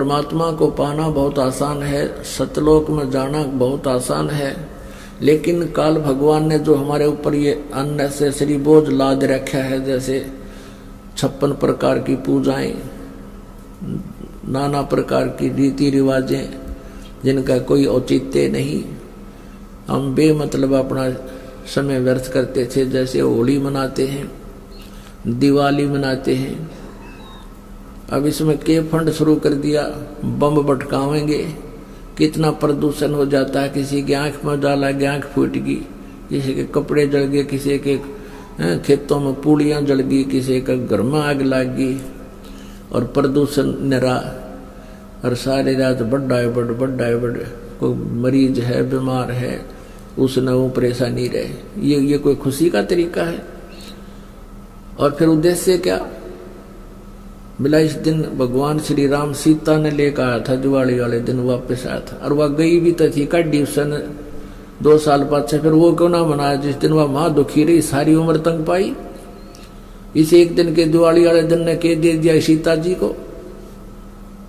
परमात्मा को पाना बहुत आसान है, सतलोक में जाना बहुत आसान है, लेकिन काल भगवान ने जो हमारे ऊपर ये अननेसेसरी बोझ लाद रखा है, जैसे 56 प्रकार की पूजाएं, नाना प्रकार की रीति रिवाजें जिनका कोई औचित्य नहीं, हम बेमतलब अपना समय व्यर्थ करते थे। जैसे होली मनाते हैं, दिवाली मनाते हैं, अब इसमें के फंड शुरू कर दिया, बम भटकावेंगे, कितना प्रदूषण हो जाता है। किसी की आंख में डाला गया, आंख फूट गई, किसी के कपड़े जल गए, किसी के खेतों में पूड़ियाँ जल गई, किसी का घर में आग लग गई, और प्रदूषण निरा, और सारे रात बड़ा है बड़ कोई मरीज है, बीमार है, उसने वो परेशानी रहे। ये कोई खुशी का तरीका है? और फिर उद्देश्य क्या? मिला इस दिन भगवान श्री राम सीता ने लेकर आया था, दिवाली वाले दिन वापस आया था, और वह गई भी तो थी कड्डी सन 2 साल पाछे। फिर वो क्यों ना मनाया जिस दिन वह माँ दुखी रही, सारी उम्र तंग पाई। इस एक दिन के दिवाली वाले दिन ने कह दे दिया सीता जी को,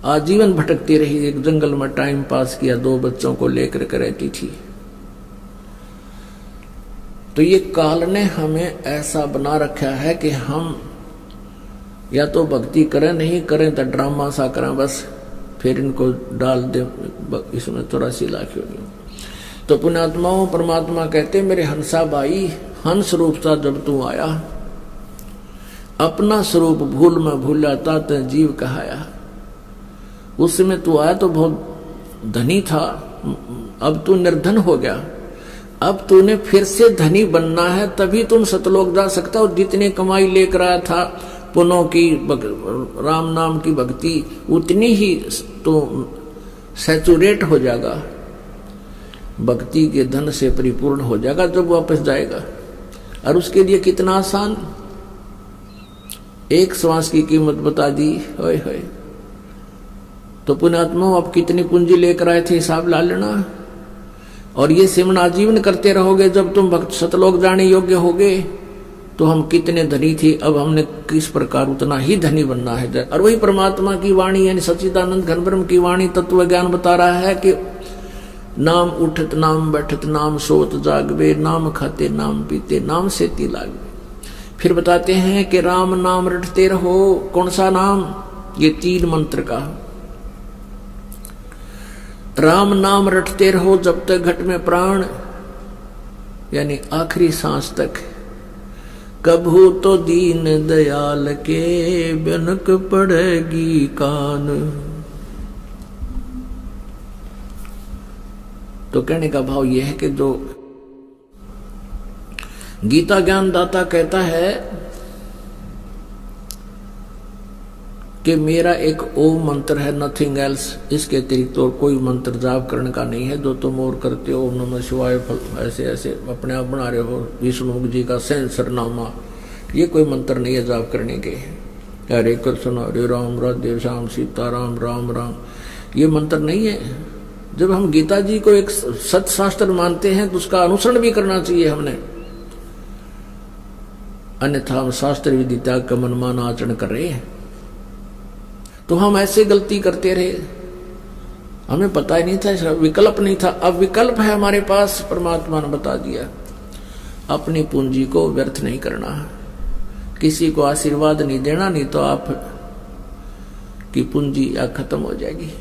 आजीवन भटकती रही, एक जंगल में टाइम पास किया, 2 बच्चों को लेकर के रहती थी। तो ये काल ने हमें ऐसा बना रखा है कि हम या तो भक्ति करें, नहीं करें तो ड्रामा सा करें, बस फिर इनको डाल दे इसमें 84 लाख योनियों। तो पुण्यात्माओं, परमात्मा कहते मेरे हंसा भाई, हंस रूप सा जब तू आया, अपना स्वरूप भूल में भूलाता ते जीव कहाया। उस समय तू आया तो बहुत धनी था, अब तू निर्धन हो गया, अब तूने फिर से धनी बनना है, तभी तुम सतलोक जा सकता हो। जितनी कमाई लेकर आया था पुनों की, राम नाम की भक्ति, उतनी ही तो सैचुरेट हो जाएगा, भक्ति के धन से परिपूर्ण हो जाएगा जब वापस जाएगा। और उसके लिए कितना आसान, एक श्वास की कीमत बता दी, होय होय। तो पुण्यात्मा अब कितनी पूंजी लेकर आए थे, हिसाब ला लेना। और ये सिमरन आजीवन करते रहोगे, जब तुम भक्त सतलोक जाने योग्य होगे तो हम कितने धनी थे, अब हमने किस प्रकार उतना ही धनी बनना है। और वही परमात्मा की वाणी यानी सच्चिदानंद घन ब्रह्म की वाणी तत्व ज्ञान बता रहा है कि नाम उठत नाम बैठत नाम सोत जागवे, नाम खाते नाम पीते नाम सेती लागवे। फिर बताते हैं कि राम नाम रटते रहो। कौन सा नाम? ये 3 मंत्र का। राम नाम रटते रहो जब तक घट में प्राण, यानी आखिरी सांस तक। कभू तो दीन दयाल के बिनक पड़ेगी कान। तो कहने का भाव यह है कि जो गीता ज्ञान दाता कहता है कि मेरा एक ओम मंत्र है, नथिंग एल्स, इसके अतिरिक्त और कोई मंत्र जाप करने का नहीं है। जो तुम और करते हो, ओम नमः शिवाय, ऐसे ऐसे अपने आप बना रहे हो, विष्णु जी का सेंसर नामा, ये कोई मंत्र नहीं है जाप करने के। हरे कृष्ण हरे राम राधे श्याम सीताराम राम राम, ये मंत्र नहीं है। जब हम गीता जी को एक सत्शास्त्र मानते हैं तो उसका अनुसरण भी करना चाहिए हमने, अन्यथा हम शास्त्र विधि त्याग का मनमाना आचरण कर रहे हैं। तो हम ऐसे गलती करते रहे, हमें पता ही नहीं था, विकल्प नहीं था। अब विकल्प है हमारे पास, परमात्मा ने बता दिया। अपनी पूंजी को व्यर्थ नहीं करना, किसी को आशीर्वाद नहीं देना, नहीं तो आप की पूंजी या खत्म हो जाएगी।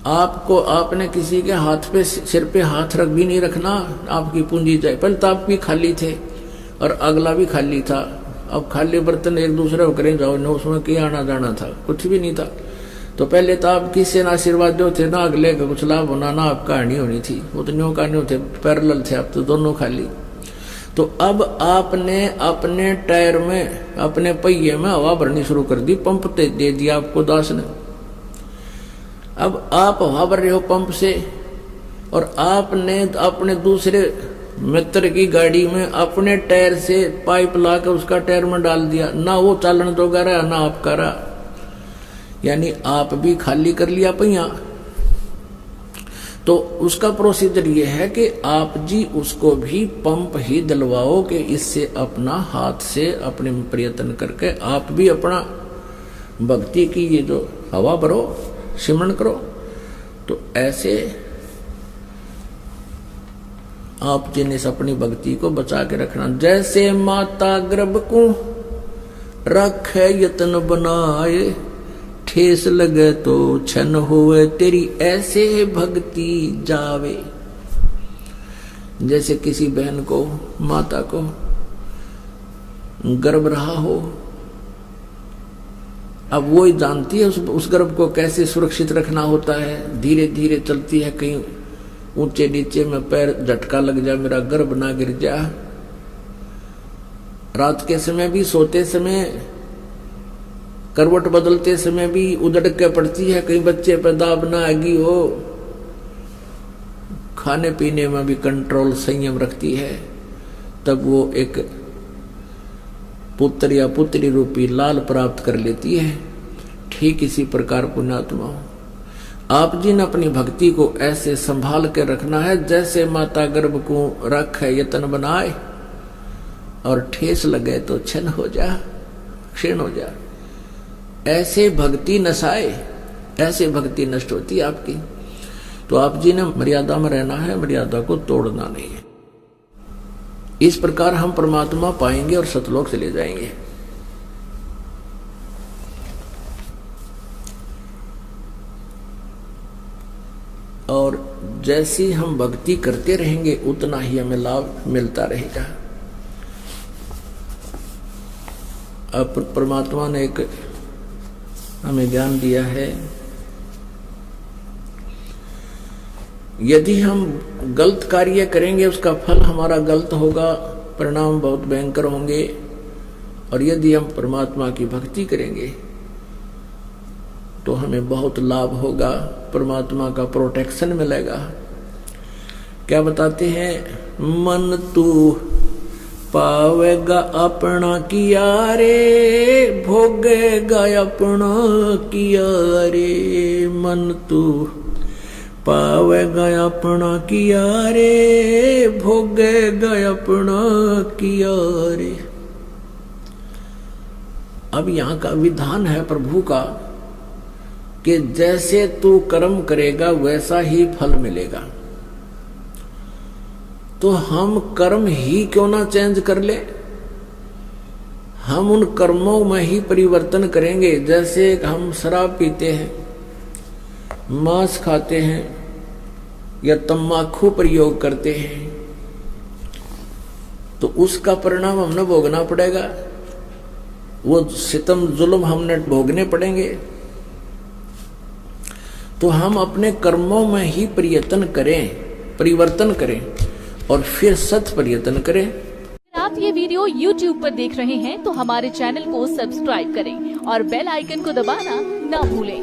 आपको आपने किसी के हाथ पे, सिर पे हाथ रख भी नहीं रखना, आपकी पूंजी जाए। पहले तो आप भी खाली थे और अगला भी खाली था। अब खाली बर्तन एक दूसरे को करें जाओ, न उसमें क्या आना जाना था, कुछ भी नहीं था। तो पहले तो आप किससे ना आशीर्वाद जो थे, ना अगले का कुछ लाभ होना, ना आपका हानि होनी थी। वो तो न्यू का न्यू थे, पैरेलल थे, अब तो दोनों खाली। तो अब आपने अपने टायर में, अपने पहिए में हवा भरनी शुरू कर दी, पंप दे दिया आपको दास ने। अब आप हवा भर रहे हो पंप से, और आपने अपने दूसरे मित्र की गाड़ी में अपने टायर से पाइप लाकर उसका टायर में डाल दिया, ना वो चालन जोगा रहा ना आपका रहा, यानी आप भी खाली कर लिया पहिया। तो उसका प्रोसीजर ये है कि आप जी उसको भी पंप ही दिलवाओ कि इससे अपना हाथ से अपने प्रयत्न करके आप भी अपना भक्ति की ये जो हवा भरो, सिमरण करो। तो ऐसे आप जिन्हें अपनी भक्ति को बचा के रखना। जैसे माता गर्भ को रखे यत्न बनाए, ठेस लगे तो छन होए तेरी ऐसे भक्ति जावे। जैसे किसी बहन को, माता को गर्भ रहा हो, अब वो ही जानती है उस गर्भ को कैसे सुरक्षित रखना होता है। धीरे धीरे चलती है, कहीं ऊंचे नीचे में पैर झटका लग जाए, मेरा गर्भ ना गिर जा। रात के समय भी, सोते समय, करवट बदलते समय भी उधड़ के पड़ती है, कहीं बच्चे पर दाब ना आगी हो। खाने पीने में भी कंट्रोल, संयम रखती है, तब वो एक पुत्र या पुत्री रूपी लाल प्राप्त कर लेती है। ठीक इसी प्रकार पुण्यात्मा, आप जिन अपनी भक्ति को ऐसे संभाल के रखना है, जैसे माता गर्भ को रखे यत्न बनाए और ठेस लगे तो छन हो जा, क्षीण हो जा। ऐसे भक्ति नसाए, ऐसे भक्ति नष्ट होती है आपकी। तो आप जी ने मर्यादा में रहना है, मर्यादा को तोड़ना नहीं है। इस प्रकार हम परमात्मा पाएंगे और सतलोक चले जाएंगे। और जैसी हम भक्ति करते रहेंगे उतना ही हमें लाभ मिलता रहेगा। अब परमात्मा ने एक हमें ज्ञान दिया है, यदि हम गलत कार्य करेंगे उसका फल हमारा गलत होगा, परिणाम बहुत भयंकर होंगे। और यदि हम परमात्मा की भक्ति करेंगे तो हमें बहुत लाभ होगा, परमात्मा का प्रोटेक्शन मिलेगा। क्या बताते हैं, मन तू पावेगा अपना किया रे, भोगेगा अपना किया रे। मन तू पावेगा अपना किया रे, भोगेगा अपना किया रे। अब यहाँ का विधान है प्रभु का कि जैसे तू कर्म करेगा वैसा ही फल मिलेगा। तो हम कर्म ही क्यों ना चेंज कर ले, हम उन कर्मों में ही परिवर्तन करेंगे। जैसे हम शराब पीते हैं, मांस खाते हैं या तम्बाकू प्रयोग करते हैं, तो उसका परिणाम हमने भोगना पड़ेगा, वो सितम जुल्म हमने भोगने पड़ेंगे। तो हम अपने कर्मों में ही परिवर्तन करें और फिर सत प्रयत्न करें। आप ये वीडियो YouTube पर देख रहे हैं तो हमारे चैनल को सब्सक्राइब करें और बेल आइकन को दबाना ना भूलें।